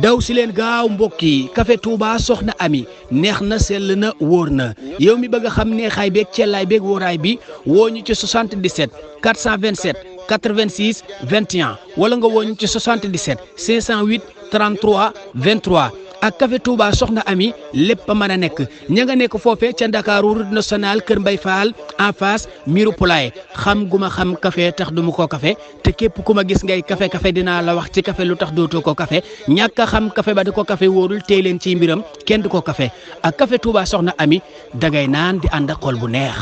daw si leen gaaw mbokk yi café Touba soxna Ami neex na sell na wóor na yow mi bëgg a xam neexaay beeg cellaay beeg wóoraay bi woo ñu ci 77 427 86 21 wala nga woo ñu ci 77 508 33 23 ak café Touba soxna Ami lépp a mën a nekk ña nga nekk foofee ca Ndakaaru route nationale Kër Mbay Fall en face miiru Poulaye xam gu ma xam café tax du ma ko café te képp ku ma gis ngay café dinaa la wax ci café lu tax dootoo ko café ñàkk a xam café ba di ko café wóorul tey leen ci mbiram kenn du ko café ak café Touba soxna Ami dangay naan di ànd ak xol bu neex.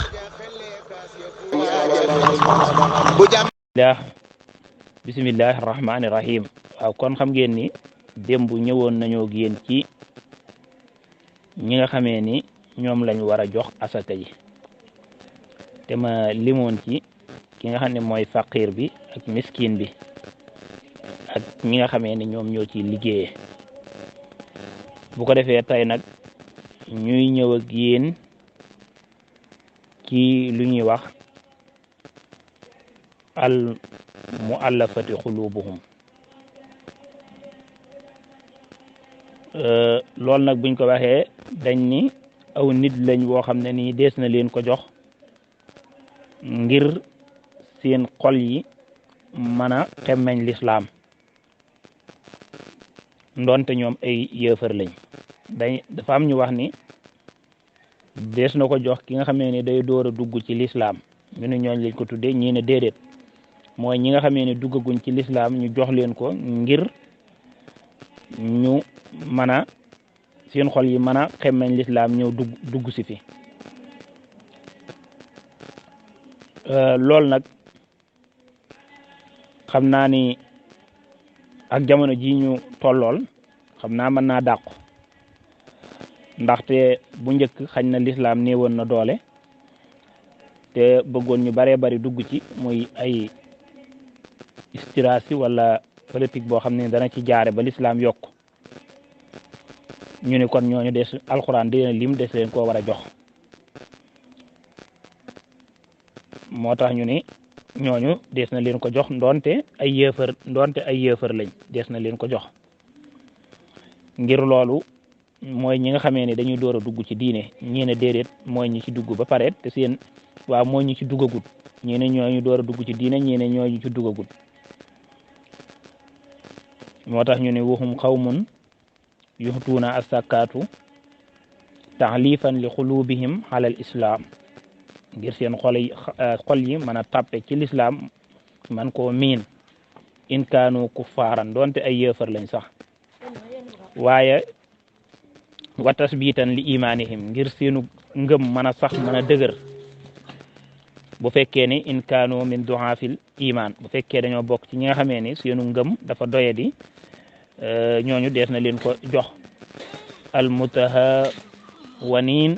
bismillahi rahmaani rahim waaw kon xam ngeen ni démb ñëwoon nañoo yéen ci ñi nga xamee ni ñoom lañ war a jox asaka ji te ma limoon ci ki nga xam ne mooy faqir bi ak miskin bi ak ñi nga xamee ni ñoom ñoo ci liggéeyee bu ko defee tey nag ñuy ñëw ak yéen ci lu ñuy wax al muallafati xulubuhum loolu nag buñ ko waxee dañ ni aw nit lañ woo xam ne nii dees na leen ko jox ngir seen xol yi mën a xemmeñ lislaam ndonte ñoom ay yéefar lañ dafa am ñu wax ni dees na ko jox ki nga xamee ni day door a dugg ci lislaam ñu ne ñooñ lañ ko tuddee ñii ne déedéet mooy ñi nga xamee ni duggaguñ ci lislaam ñu jox leen ko ngir ñu mën a seen xol yi mën a xemmeñ lislaam ñëw dugg si fi loolu nag xam naa ni ak jamono ji ñu tollool xam naa mën naa dàqu ndaxte bu njëkk xañ na lislaam néewoon na doole te bëggoon ñu baree bari dugg ci muy ay istiraasi wala politique boo xam ne dana ci jaare ba lislaam yokk ñu ne kon ñooñu des alxuraan dina lim des leen koo war a jox moo tax ñu ni ñooñu des na leen ko jox ndonte ay yéefar lañ des na leen ko jox ngir loolu mooy ñi nga xamee ne dañuy door a dugg ci diine ñii ne déedéet mooy ñi ci dugg ba pare te seen waaw mooy ñi ci duggagut ñii ne ñooñu door a dugg ci diine ñii ne ñooñu ci duggagut moo tax ñu ne waxum xawmun yuxtuuna assakaatu taxlifan li xulubihim alal islam ngir seen xol yi mën a tàppe ci lislaam man koo miin in kaanu kuffaaran doonte ay yéefar lañ sax waaye wa tasbitan li imanihim ngir seenu ngëm mën a sax mën a dëgër bu fekkee ni in kaanu min duhaafil iman bu fekkee dañoo bokk ci ñi nga xamee ni seenu ngëm dafa doyadi ñooñu dees na leen ko jox al mutahawaniin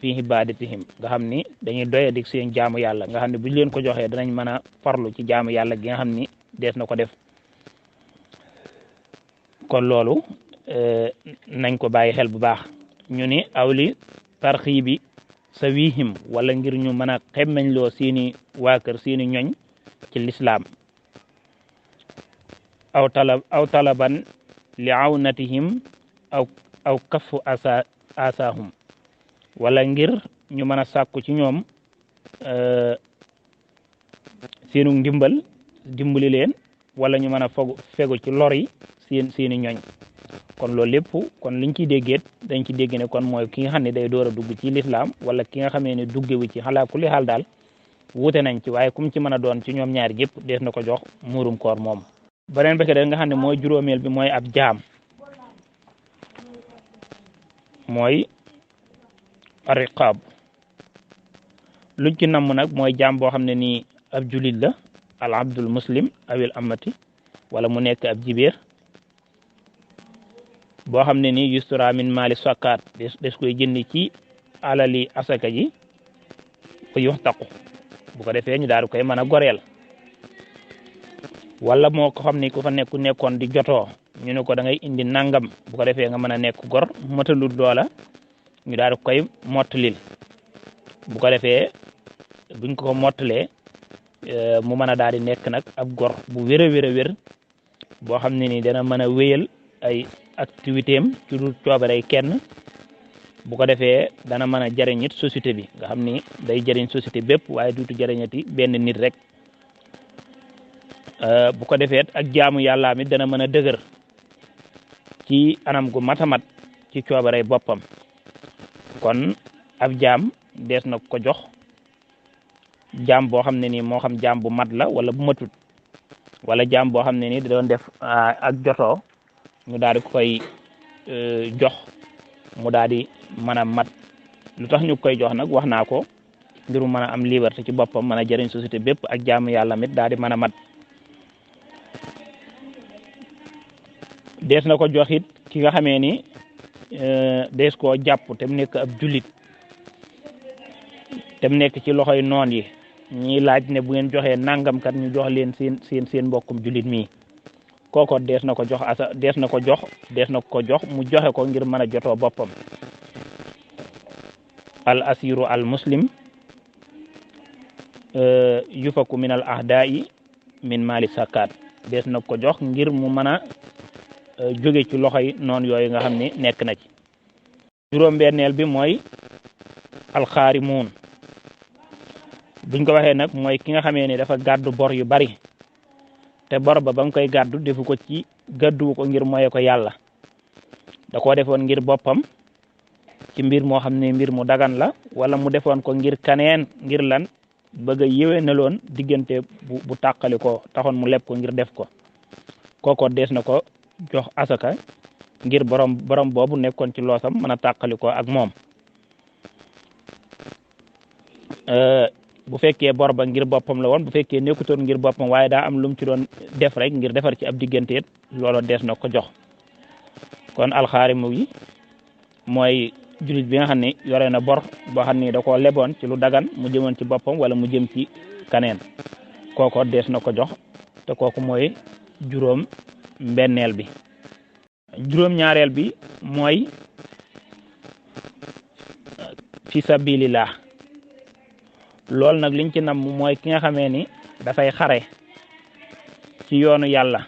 fi ibadatihim nga xam ni dañuy doyadi seen jaamu yàlla nga xam ne buñ leen ko joxee danañ mën a farlu ci jaamu yàlla gi nga xam ni dees na ko def kon loolu nañ ko bàyyi xel bu baax ñu ni awli tarxiibi sa wihim wala ngir ñu mën a xemmeñ loo seeni waa kër seeni ñoñ ci lislaam aw talaban li awnatihim aw kafu asahum wala ngir ñu mën a sàkku ci ñoom seenu dimbali leen wala ñu mën a fegu ci lor yi seeni ñoñ kon loolu lépp kon liñ ciy déggeet dañ ci dégg ne kon mooy ki nga xam ne day door a dugg ci lislaam wala ki nga xamee ne duggewu ci xalaa kulli xaal daal wuute nañ ci waaye kum ci mën a doon ci ñoom ñaari yëpp dees na ko jox muurum koor moom beneen ba nga xam ne mooy juróomeel bi mooy ab jaam mooy riqaab luñ ci namm nag mooy jaam boo xam ne nii ab julit la al abdul muslim awil amati wala mu nekk ab jibéer boo xam ne nii yustura min mali sakaat des koy jënd ci alali asaka ji fa yox taqu bu ko defee ñu daal koy mën a goreel wala moo ko xam ne ku fa nekkoon di jotoo ñu ne ko da ngay indi nangam bu ko defee nga mën a nekk gor matalul loola ñu daal koy mottalil bu ko defee buñ ko mottalee mu mën a daal di nekk nag ab gor bu wér a wér boo xam ne ni dana mën a wéyal ay activité am ci lu coobarey kenn bu ko defee dana mën a jëriñ it société bi nga xam ni day jëriñ société bépp waaye duutu jëriñati benn nit rek bu ko defee ak jaamu yàlla mi dana mën a dëgër ci anam gu matamat ci coobarey boppam kon ab jaam dees na ko jox jaam boo xam ne nii moo xam jaam bu mat la wala bu matut wala jaam boo xam ne nii da doon def ak jotoo ñu daal di koy jox mu daal di mën a mat lu tax ñu koy jox nag wax naa ko ngir mu mën a am liberté ci boppam mën a jëriñ société bépp ak jaamu yàlla mit daal di mën a mat dees na ko jox it ki nga xamee ni dees koo jàpp te mu nekk ab jullit te mu nekk ci loxoy noon yi ñiy laaj ne bu ngeen joxee nangam kat ñu jox leen seen mbokkum jullit mi kooko dees na ko jox dees na ko jox mu joxe ko ngir mën a jotoo boppam al asiru al muslim yufaku min al ahdai min mali sakat dees na ko jox ngir mu mën a jóge ci loxoy noonu yooyu nga xam ne nekk na ci juróom-benneel bi mooy alxaarimuun buñ ko waxee nag mooy ki nga xamee ne dafa gàddu bor yu bari te bor ba nga koy gàddu defu ko ci gàddu ko ngir moye ko yàlla da koo defoon ngir boppam ci mbir moo xam ne mbir mu dagan la wala mu defoon ko ngir kaneen ngir lan bëgg a yéwénaloon diggante bu tàqali ko taxoon mu leb ko ngir def ko kooko dees na ko jox asaka ngir borom boobu nekkoon ci loosam mën a tàqali ko ak moom bu fekkee bor ba ngir boppam la woon bu fekkee nekkutoon ngir boppam waaye daa am lu mu ci doon def rek ngir defar ci ab diggante loolu dees na ko jox kon alxaarimu yi mooy jullit bi nga xam ne yore na bor boo xam ne da koo leboon ci lu dagan mu jëmoon ci boppam wala mu jëm ci kaneen kooko dees na ko jox te kooku mooy juróom mbenneel bi juróom ñaareel bi mooy fi sabilillah loolu nag liñ ci nam mooy ki nga xamee ni dafay xare ci yoonu yàlla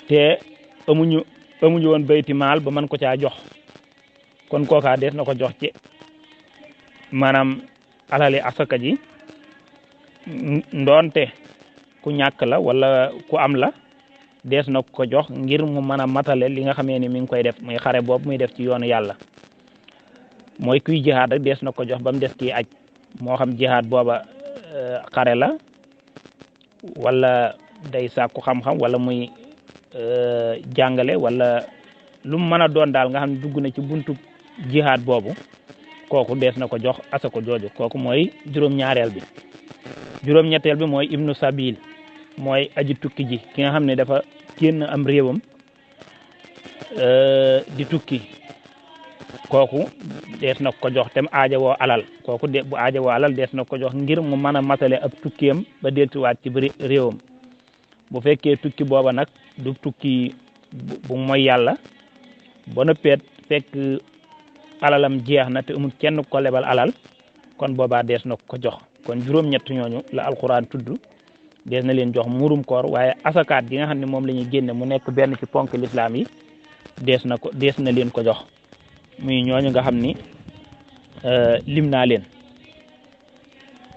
te amuñu woon bayti maal ba mën ko caa jox kon kookaa dees na ko jox ci maanaam alali asaka ji ndoonte ku ñàkk la wala ku am la dees na ko jox ngir mu mën a matale li nga xamee ni mi ngi koy def muy xare boobu muy def ci yoonu yàlla mooy kuy jihaad rek dees na ko jox ba mu des kii aj moo xam jihaad booba xare la wala day sàkku xam-xam wala muy jàngale wala lu mu mën a doon daal nga xam ne dugg na ci buntu jihaad boobu kooku dees na ko jox asako jooju kooku mooy juróom-ñaareel bi juróom-ñetteel bi mooy ibnu sabil mooy aji tukki ji ki nga xam ne dafa génn am réewam di tukki kooku dees na ko jox tem aaja woo alal kooku bu aaja woo alal dees na ko jox ngir mu mën a matale ab tukkiyam ba delluwaat ci réewam bu fekkee tukki booba nag du tukki bu mooy yàlla ba noppeet fekk alalam jeex na te amul kenn ko lebal alal kon boobaa dees na ko jox kon juróom-ñett ñooñu la alxuraan tudd dees na leen jox murum koor waaye asakaat gi nga xam ne moom la ñuy génne mu nekk benn ci ponk lislaam yi dees na leen ko jox muy ñooñu nga xam ni lim naa leen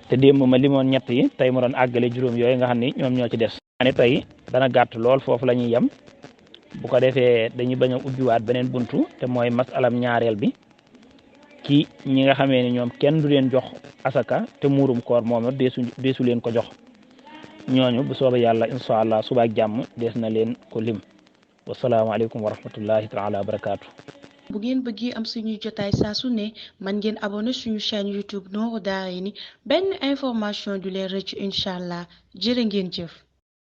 te démb ma limoon ñett yi tey ma doon àggale juróom yooyu nga xam ni ñoom ñoo ci des. ne tey dana gàtt lool foofu la ñuy yem bu ko defee dañuy bañ a ubbiwaat beneen buntu te mooy masalam ñaareel bi ci ñi nga xamee ni ñoom kenn du leen jox asaka te muurum koor moom deesu leen ko jox ñooñu bu soobee yàlla incha allah suba ak jàmm dees na leen ko lim wasalaamaaleykum wa rahmatullahi taala wa barakaatu. bu ngeen bëggee am suñuy jotaay saa su ne man ngeen abonné suñu chaîne YouTube Nourou Darayni benn information du leen rëcc incha allah jërë ngeen jëf.